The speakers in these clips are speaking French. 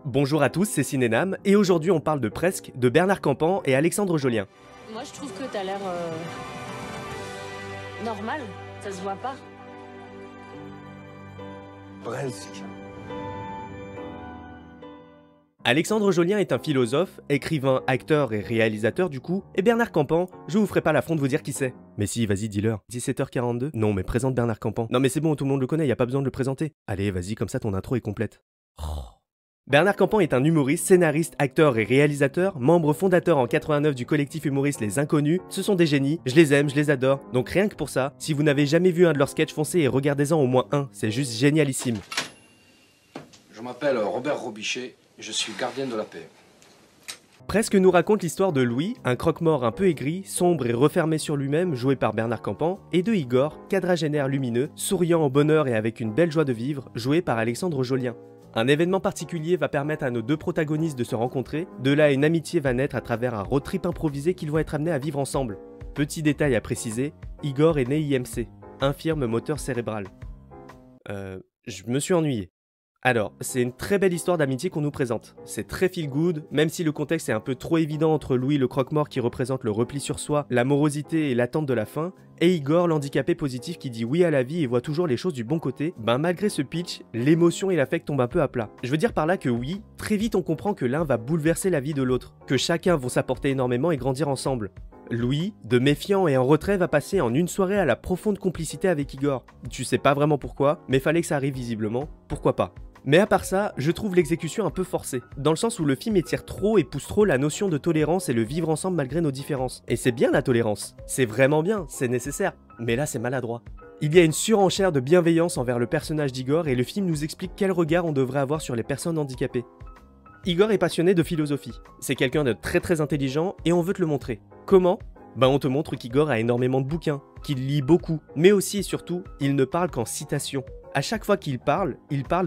Bonjour à tous, c'est Cinénam, et aujourd'hui on parle de Presque, de Bernard Campan et Alexandre Jolien. Moi je trouve que t'as l'air normal, ça se voit pas. Presque. Alexandre Jolien est un philosophe, écrivain, acteur et réalisateur du coup, et Bernard Campan, je vous ferai pas l'affront de vous dire qui c'est. Mais si, vas-y, dis-leur. 17h42 ? Non, mais présente Bernard Campan. Non mais c'est bon, tout le monde le connaît, y a pas besoin de le présenter. Allez, vas-y, comme ça ton intro est complète. Bernard Campan est un humoriste, scénariste, acteur et réalisateur, membre fondateur en 89 du collectif humoriste Les Inconnus. Ce sont des génies, je les aime, je les adore. Donc rien que pour ça, si vous n'avez jamais vu un de leurs sketchs, foncez et regardez-en au moins un, c'est juste génialissime. Je m'appelle Robert Robichet, je suis gardien de la paix. Presque nous raconte l'histoire de Louis, un croque-mort un peu aigri, sombre et refermé sur lui-même, joué par Bernard Campan, et de Igor, quadragénaire lumineux, souriant au bonheur et avec une belle joie de vivre, joué par Alexandre Jolien. Un événement particulier va permettre à nos deux protagonistes de se rencontrer, de là une amitié va naître à travers un road trip improvisé qu'ils vont être amenés à vivre ensemble. Petit détail à préciser, Igor est né IMC, infirme moteur cérébral. Je me suis ennuyé. Alors, c'est une très belle histoire d'amitié qu'on nous présente. C'est très feel good, même si le contexte est un peu trop évident entre Louis le croque-mort qui représente le repli sur soi, la morosité et l'attente de la fin, et Igor l'handicapé positif qui dit oui à la vie et voit toujours les choses du bon côté, malgré ce pitch, l'émotion et l'affect tombent un peu à plat. Je veux dire par là que oui, très vite on comprend que l'un va bouleverser la vie de l'autre, que chacun vont s'apporter énormément et grandir ensemble. Louis, de méfiant et en retrait, va passer en une soirée à la profonde complicité avec Igor. Tu sais pas vraiment pourquoi, mais fallait que ça arrive visiblement, pourquoi pas. Mais à part ça, je trouve l'exécution un peu forcée, dans le sens où le film étire trop et pousse trop la notion de tolérance et le vivre ensemble malgré nos différences. Et c'est bien la tolérance, c'est vraiment bien, c'est nécessaire, mais là c'est maladroit. Il y a une surenchère de bienveillance envers le personnage d'Igor et le film nous explique quel regard on devrait avoir sur les personnes handicapées. Igor est passionné de philosophie, c'est quelqu'un de très intelligent et on veut te le montrer. Comment ? On te montre qu'Igor a énormément de bouquins, qu'il lit beaucoup, mais aussi et surtout, il ne parle qu'en citation. À chaque fois qu'il parle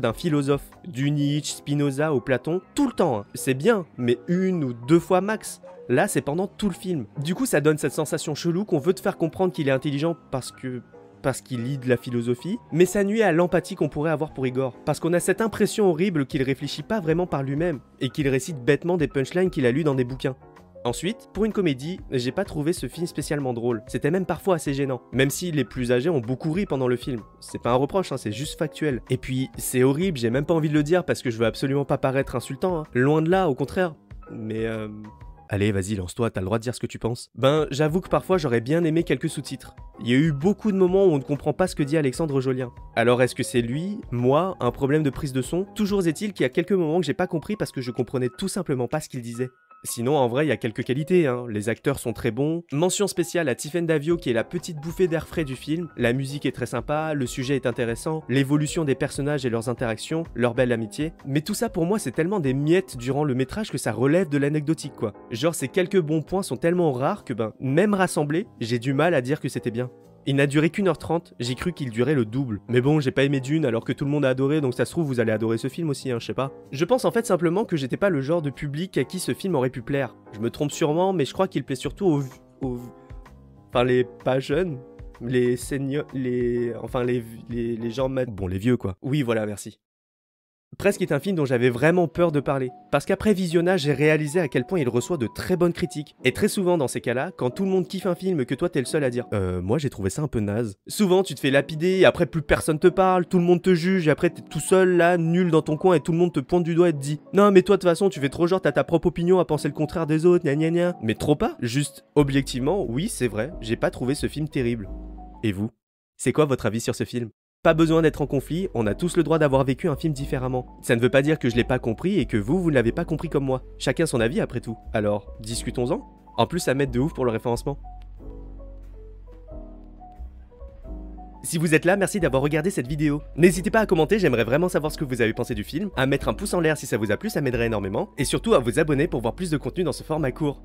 d'un philosophe, du Nietzsche, Spinoza ou Platon, tout le temps, hein. C'est bien, mais une ou deux fois max. Là, c'est pendant tout le film. Du coup, ça donne cette sensation chelou qu'on veut te faire comprendre qu'il est intelligent parce qu'il lit de la philosophie, mais ça nuit à l'empathie qu'on pourrait avoir pour Igor, parce qu'on a cette impression horrible qu'il réfléchit pas vraiment par lui-même, et qu'il récite bêtement des punchlines qu'il a lues dans des bouquins. Ensuite, pour une comédie, j'ai pas trouvé ce film spécialement drôle, c'était même parfois assez gênant, même si les plus âgés ont beaucoup ri pendant le film. C'est pas un reproche, hein, c'est juste factuel. Et puis, c'est horrible, j'ai même pas envie de le dire parce que je veux absolument pas paraître insultant, hein. Loin de là, au contraire. Mais Allez, vas-y, lance-toi, t'as le droit de dire ce que tu penses. J'avoue que parfois j'aurais bien aimé quelques sous-titres. Il y a eu beaucoup de moments où on ne comprend pas ce que dit Alexandre Jolien. Alors est-ce que c'est lui, moi, un problème de prise de son ? Toujours est-il qu'il y a quelques moments que j'ai pas compris parce que je comprenais tout simplement pas ce qu'il disait. Sinon, en vrai, il y a quelques qualités, hein. Les acteurs sont très bons. Mention spéciale à Tiffen Daviau qui est la petite bouffée d'air frais du film. La musique est très sympa, le sujet est intéressant, l'évolution des personnages et leurs interactions, leur belle amitié. Mais tout ça pour moi, c'est tellement des miettes durant le métrage que ça relève de l'anecdotique, quoi. Genre, ces quelques bons points sont tellement rares que même rassemblés, j'ai du mal à dire que c'était bien. Il n'a duré qu'1h30, j'ai cru qu'il durait le double. Mais bon, j'ai pas aimé Dune alors que tout le monde a adoré, donc ça se trouve vous allez adorer ce film aussi, hein, je sais pas. Je pense en fait simplement que j'étais pas le genre de public à qui ce film aurait pu plaire. Je me trompe sûrement, mais je crois qu'il plaît surtout Enfin, les pas jeunes, les seniors, les gens... Bon, les vieux quoi. Oui, voilà, merci. Presque est un film dont j'avais vraiment peur de parler, parce qu'après visionnage j'ai réalisé à quel point il reçoit de très bonnes critiques, et très souvent dans ces cas-là, quand tout le monde kiffe un film que toi t'es le seul à dire moi j'ai trouvé ça un peu naze. Souvent tu te fais lapider, et après plus personne te parle, tout le monde te juge, et après t'es tout seul là, nul dans ton coin, et tout le monde te pointe du doigt et te dit non mais toi de toute façon tu fais trop genre t'as ta propre opinion à penser le contraire des autres, gna gna gna. Mais trop pas, juste objectivement, oui c'est vrai, j'ai pas trouvé ce film terrible. Et vous ? C'est quoi votre avis sur ce film ? Pas besoin d'être en conflit, on a tous le droit d'avoir vécu un film différemment. Ça ne veut pas dire que je l'ai pas compris et que vous ne l'avez pas compris comme moi. Chacun son avis après tout. Alors, discutons-en. En plus, ça m'aide de ouf pour le référencement. Si vous êtes là, merci d'avoir regardé cette vidéo. N'hésitez pas à commenter, j'aimerais vraiment savoir ce que vous avez pensé du film, à mettre un pouce en l'air si ça vous a plu, ça m'aiderait énormément, et surtout à vous abonner pour voir plus de contenu dans ce format court.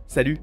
Salut!